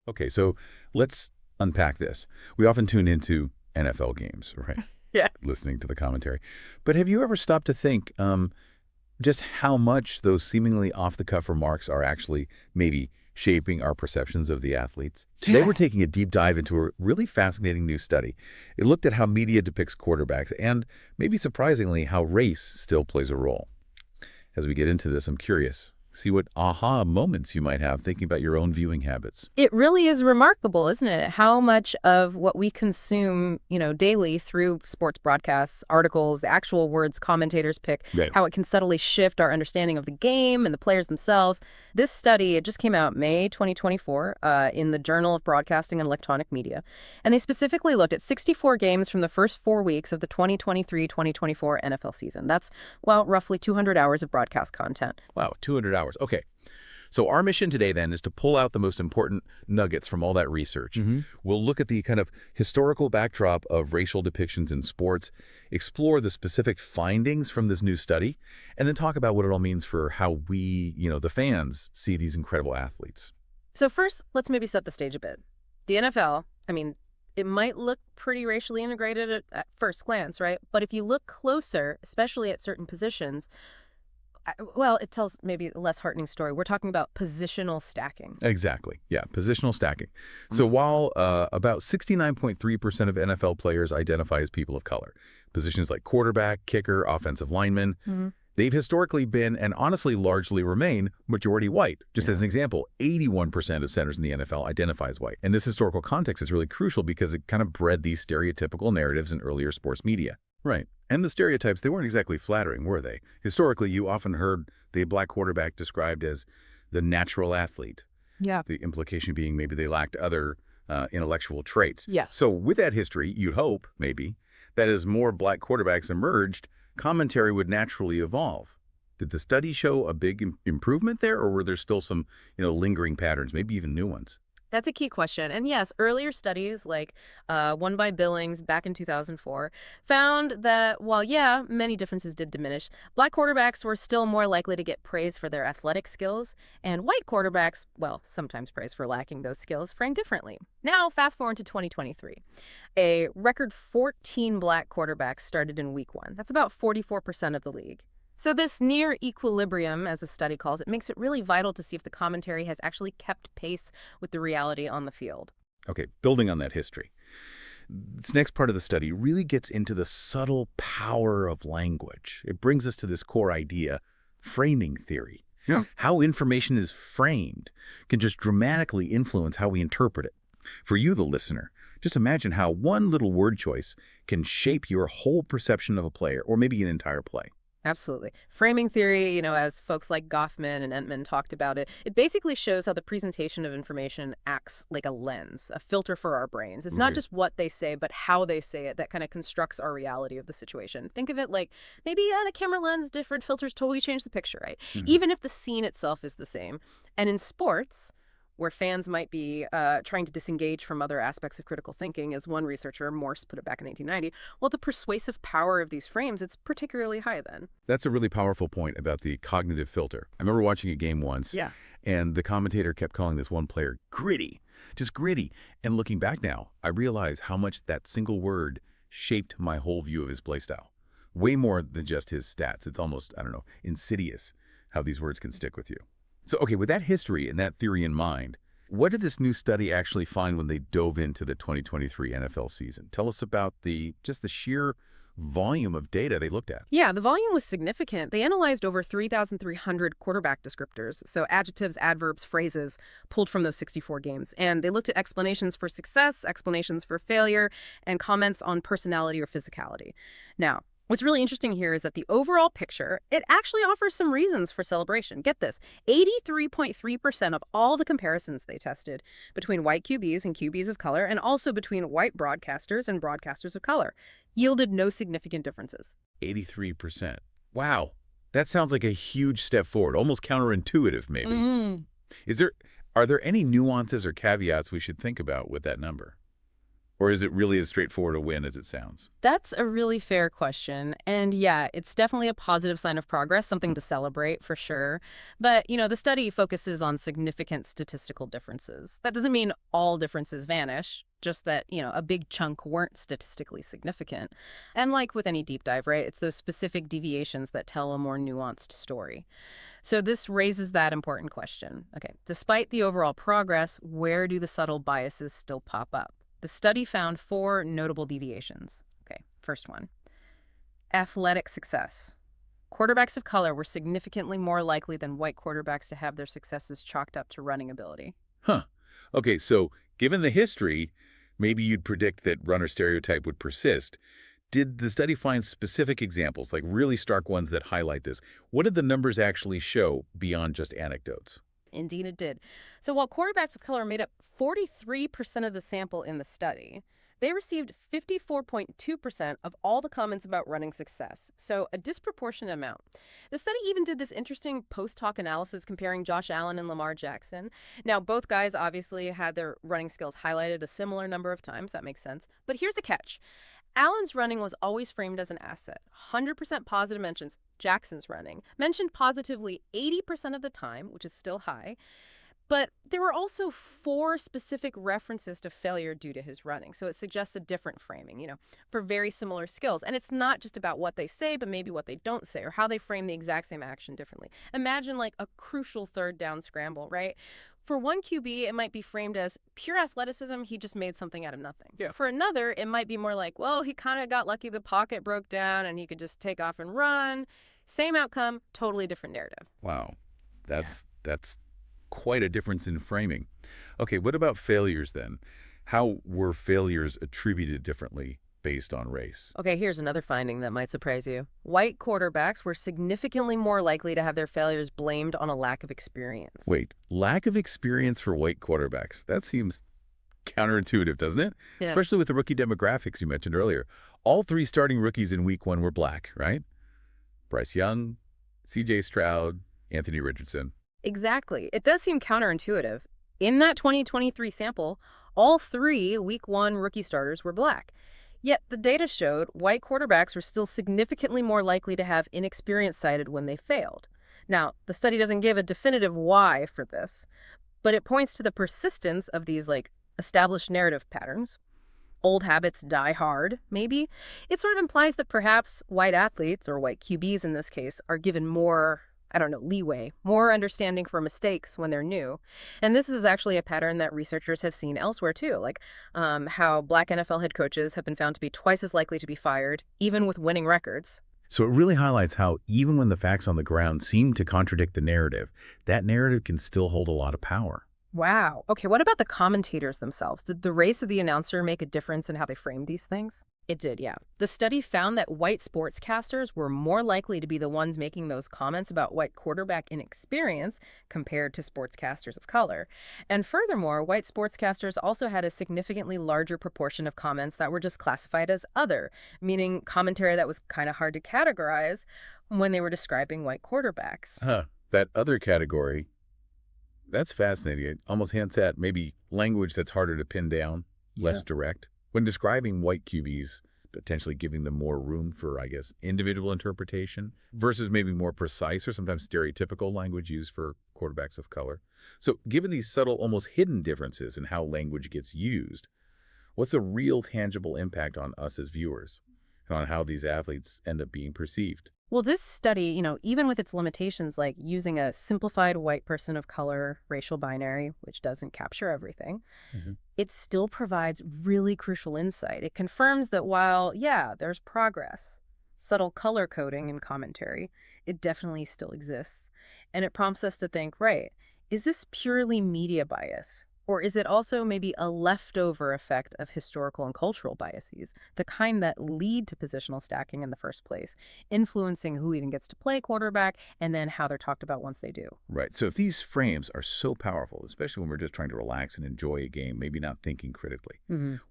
Okay, so let's unpack this. We often tune into NFL games, right? Yeah. Listening to the commentary. But have you ever stopped to think just how much those seemingly off-the-cuff remarks are actually maybe shaping our perceptions of the athletes? Today, we're taking a deep dive into a really fascinating new study. It looked at how media depicts quarterbacks and, maybe surprisingly, how race still plays a role. As we get into this, I'm curious. See what aha moments you might have thinking about your own viewing habits. It really is remarkable, isn't it? How much of what we consume, daily through sports broadcasts, articles, the actual words commentators pick, Right. how it can subtly shift our understanding of the game and the players themselves. This study, it just came out May 2024 in the Journal of Broadcasting and Electronic Media. And they specifically looked at 64 games from the first 4 weeks of the 2023-2024 NFL season. That's, well, roughly 200 hours of broadcast content. Wow, 200 hours. Okay. So our mission today then is to pull out the most important nuggets from all that research. We'll look at the kind of historical backdrop of racial depictions in sports, explore the specific findings from this new study, and then talk about what it all means for how we, the fans, see these incredible athletes. So first, let's maybe set the stage a bit. The NFL, I mean, it might look pretty racially integrated at first glance, right? But if you look closer, especially at certain positions, well, it tells maybe a less heartening story. We're talking about positional stacking. Exactly. Yeah, positional stacking. So while about 69.3% of NFL players identify as people of color, positions like quarterback, kicker, offensive lineman, they've historically been, and honestly largely remain, majority white. Just as an example, 81% of centers in the NFL identify as white. And this historical context is really crucial because it kind of bred these stereotypical narratives in earlier sports media. Right. And the stereotypes, they weren't exactly flattering, were they? Historically, you often heard the black quarterback described as the natural athlete. Yeah. The implication being maybe they lacked other intellectual traits. Yeah. So with that history, you'd hope, maybe, that as more black quarterbacks emerged, commentary would naturally evolve. Did the study show a big improvement there, or were there still some, lingering patterns, maybe even new ones? That's a key question. And yes, earlier studies, like one by Billings back in 2004, found that while, yeah, many differences did diminish, black quarterbacks were still more likely to get praise for their athletic skills, and white quarterbacks, well, sometimes praised for lacking those skills, framed differently. Now, fast forward to 2023. A record 14 black quarterbacks started in week 1. That's about 44% of the league. So this near equilibrium, as the study calls it, makes it really vital to see if the commentary has actually kept pace with the reality on the field. Okay, building on that history. This next part of the study really gets into the subtle power of language. It brings us to this core idea, framing theory. Yeah. How information is framed can just dramatically influence how we interpret it. For you, the listener, just imagine how one little word choice can shape your whole perception of a player or maybe an entire play. Absolutely. Framing theory, as folks like Goffman and Entman talked about it, it basically shows how the presentation of information acts like a lens, a filter for our brains. It's not Right. just what they say, but how they say it that kind of constructs our reality of the situation. Think of it like maybe on a camera lens, different filters totally change the picture, right? Even if the scene itself is the same. And in sports, where fans might be trying to disengage from other aspects of critical thinking, as one researcher, Morse, put it back in 1890, well, the persuasive power of these frames, it's particularly high then. That's a really powerful point about the cognitive filter. I remember watching a game once, Yeah. and the commentator kept calling this one player gritty, just gritty. And looking back now, I realize how much that single word shaped my whole view of his play style. Way more than just his stats. It's almost, insidious how these words can stick with you. So, okay, with that history and that theory in mind, what did this new study actually find when they dove into the 2023 NFL season? Tell us about the sheer volume of data they looked at. Yeah, the volume was significant. They analyzed over 3,300 quarterback descriptors, so adjectives, adverbs, phrases pulled from those 64 games. And they looked at explanations for success, explanations for failure, and comments on personality or physicality. Now, what's really interesting here is that the overall picture, it actually offers some reasons for celebration. Get this, 83.3% of all the comparisons they tested between white QBs and QBs of color, and also between white broadcasters and broadcasters of color, yielded no significant differences. 83%. Wow. That sounds like a huge step forward, almost counterintuitive maybe. Are there any nuances or caveats we should think about with that number? Or is it really as straightforward a win as it sounds? That's a really fair question. And yeah, it's definitely a positive sign of progress, something to celebrate for sure. But, the study focuses on significant statistical differences. That doesn't mean all differences vanish, just that, a big chunk weren't statistically significant. And like with any deep dive, right, it's those specific deviations that tell a more nuanced story. So this raises that important question. Okay, despite the overall progress, where do the subtle biases still pop up? The study found 4 notable deviations. Okay, first one. Athletic success. Quarterbacks of color were significantly more likely than white quarterbacks to have their successes chalked up to running ability. Huh. Okay, so given the history, maybe you'd predict that runner stereotype would persist. Did the study find specific examples, like really stark ones that highlight this? What did the numbers actually show beyond just anecdotes? Indeed, it did. So while quarterbacks of color made up 43% of the sample in the study, they received 54.2% of all the comments about running success, so a disproportionate amount. The study even did this interesting post-hoc analysis comparing Josh Allen and Lamar Jackson. Now, both guys obviously had their running skills highlighted a similar number of times. That makes sense. But here's the catch. Allen's running was always framed as an asset. 100% positive mentions. Jackson's running mentioned positively 80% of the time, which is still high. But there were also 4 specific references to failure due to his running. So it suggests a different framing, for very similar skills. And it's not just about what they say, but maybe what they don't say or how they frame the exact same action differently. Imagine like a crucial third down scramble, right? For one QB, it might be framed as pure athleticism. He just made something out of nothing. Yeah. For another, it might be more like, well, he kind of got lucky. The pocket broke down and he could just take off and run. Same outcome, totally different narrative. Wow. That's quite a difference in framing. Okay, what about failures then? How were failures attributed differently based on race? Okay, here's another finding that might surprise you. White quarterbacks were significantly more likely to have their failures blamed on a lack of experience. Wait, lack of experience for white quarterbacks. That seems counterintuitive, doesn't it? Yeah. Especially with the rookie demographics you mentioned earlier. All 3 starting rookies in week 1 were black, right? Bryce Young, C.J. Stroud, Anthony Richardson. Exactly. It does seem counterintuitive. In that 2023 sample, all 3 week 1 rookie starters were black. Yet the data showed white quarterbacks were still significantly more likely to have inexperience cited when they failed. Now, the study doesn't give a definitive why for this, but it points to the persistence of these established narrative patterns. Old habits die hard, maybe. It sort of implies that perhaps white athletes, or white QBs in this case, are given more, leeway, more understanding for mistakes when they're new. And this is actually a pattern that researchers have seen elsewhere too, like how black NFL head coaches have been found to be twice as likely to be fired, even with winning records. So it really highlights how even when the facts on the ground seem to contradict the narrative, that narrative can still hold a lot of power. Wow. Okay, what about the commentators themselves? Did the race of the announcer make a difference in how they framed these things? It did, yeah. The study found that white sportscasters were more likely to be the ones making those comments about white quarterback inexperience compared to sportscasters of color. And furthermore, white sportscasters also had a significantly larger proportion of comments that were just classified as other, meaning commentary that was kind of hard to categorize when they were describing white quarterbacks. Huh. That other category, that's fascinating. It almost hints at maybe language that's harder to pin down, less direct. When describing white QBs, potentially giving them more room for, individual interpretation versus maybe more precise or sometimes stereotypical language used for quarterbacks of color. So given these subtle, almost hidden differences in how language gets used, what's the real tangible impact on us as viewers and on how these athletes end up being perceived? Well, this study, even with its limitations, like using a simplified white person of color racial binary, which doesn't capture everything, it still provides really crucial insight. It confirms that while, there's progress, subtle color coding and commentary, it definitely still exists. And it prompts us to think, right, is this purely media bias? Or is it also maybe a leftover effect of historical and cultural biases, the kind that lead to positional stacking in the first place, influencing who even gets to play quarterback and then how they're talked about once they do? Right. So if these frames are so powerful, especially when we're just trying to relax and enjoy a game, maybe not thinking critically,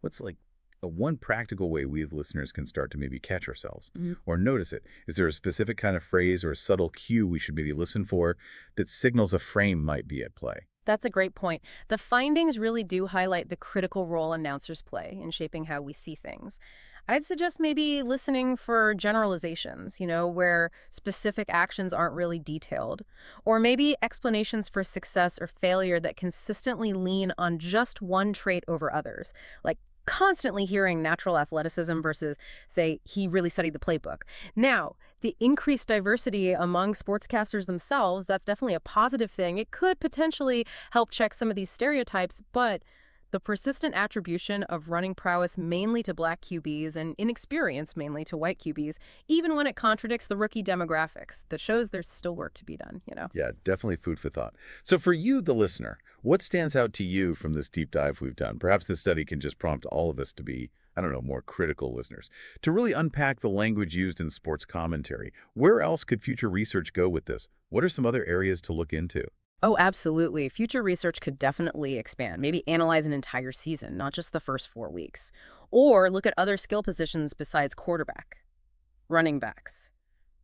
what's a one practical way we as listeners can start to maybe catch ourselves or notice it? Is there a specific kind of phrase or a subtle cue we should maybe listen for that signals a frame might be at play? That's a great point. The findings really do highlight the critical role announcers play in shaping how we see things. I'd suggest maybe listening for generalizations, where specific actions aren't really detailed, or maybe explanations for success or failure that consistently lean on just one trait over others, like constantly hearing natural athleticism versus, say, he really studied the playbook. Now, the increased diversity among sportscasters themselves, that's definitely a positive thing. It could potentially help check some of these stereotypes, but the persistent attribution of running prowess mainly to black QBs and inexperience mainly to white QBs, even when it contradicts the rookie demographics, that shows there's still work to be done. Yeah, definitely food for thought. So for you, the listener, what stands out to you from this deep dive we've done? Perhaps this study can just prompt all of us to be, I don't know, more critical listeners. To really unpack the language used in sports commentary, where else could future research go with this? What are some other areas to look into? Oh, absolutely. Future research could definitely expand, maybe analyze an entire season, not just the first 4 weeks. Or look at other skill positions besides quarterback, running backs,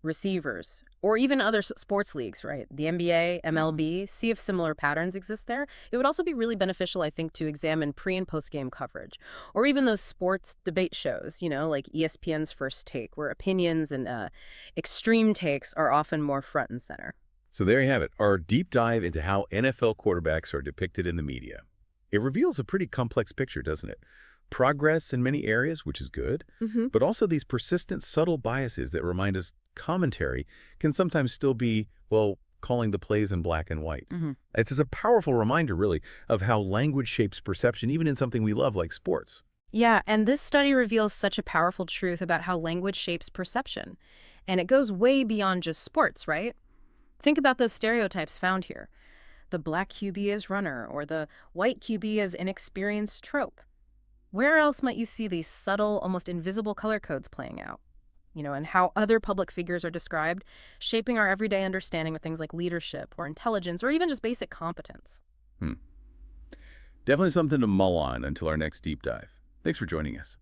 receivers, or even other sports leagues, right? The NBA, MLB, see if similar patterns exist there. It would also be really beneficial, I think, to examine pre and post game coverage, or even those sports debate shows, like ESPN's First Take, where opinions and extreme takes are often more front and center. So there you have it, our deep dive into how NFL quarterbacks are depicted in the media. It reveals a pretty complex picture, doesn't it? Progress in many areas, which is good, but also these persistent, subtle biases that remind us commentary can sometimes still be, well, calling the plays in black and white. It's just a powerful reminder, really, of how language shapes perception, even in something we love like sports. Yeah, and this study reveals such a powerful truth about how language shapes perception. And it goes way beyond just sports, right? Think about those stereotypes found here. The black QB as runner, or the white QB as inexperienced trope. Where else might you see these subtle, almost invisible color codes playing out? And how other public figures are described, shaping our everyday understanding of things like leadership or intelligence or even just basic competence. Definitely something to mull on until our next deep dive. Thanks for joining us.